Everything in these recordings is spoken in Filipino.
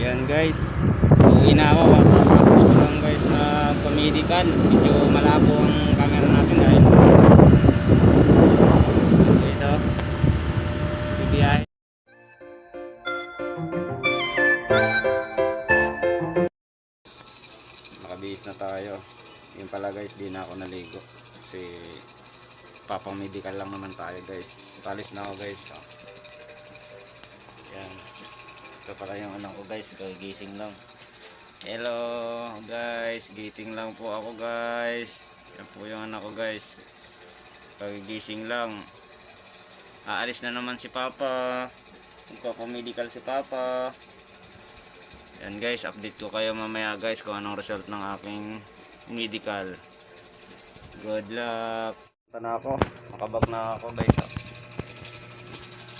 Yan guys, uwi na ako. Tapos lang guys na pamedical. Medyo malabo ang camera natin dahil ito bibiyahe. Nakabihis na tayo. Yun pala guys, di na ako naligo kasi papang medical lang naman tayo guys. Palis na ako guys. Yan, ito pala yung anak ko guys, kagising lang. Hello guys, giting lang po ako guys. Yan po yung anak ko guys, kagising lang. Aalis na naman si papa, magpapamedical si papa. Yan guys, update ko kayo mamaya guys kung anong result ng aking medical. Good luck. Ito na ako, makabag na ako guys.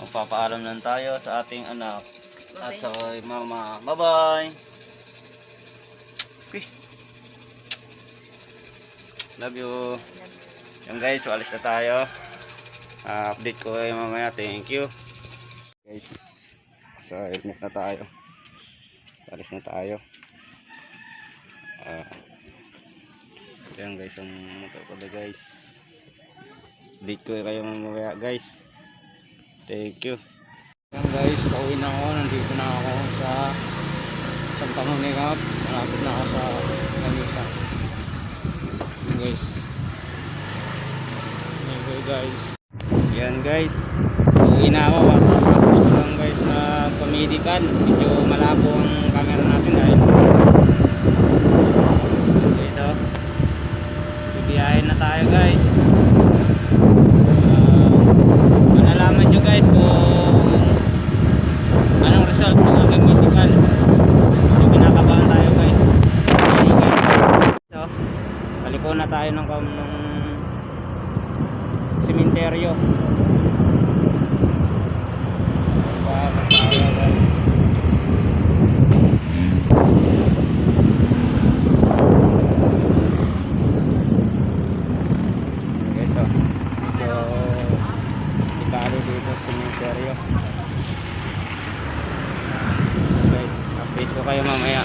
Magpapaalam lang tayo sa ating anak at sa mama. Bye bye. Peace. Love you. Yan guys, so alis na tayo. Update ko kayo mamaya. Thank you guys. So helmet na tayo, alis na tayo. Yan guys ang motor ko na guys. Update ko kayo mamaya guys. Thank you. Yan guys, pauwi na ako. Nandito na ako sa Santa Monica. Malapit na ako sa Manisa. Yan guys. Thank you guys. Yan guys, pauwi na ako. Tapos lang guys na pamedical. Medyo malabo ang camera natin dahil ito bibiyahin na tayo guys. Malalaman nyo guys kung anong result ng aking medical. So, kinakabahan tayo guys. So, paliko na tayo ng sementeryo. Guys, update ko kayo mamaya.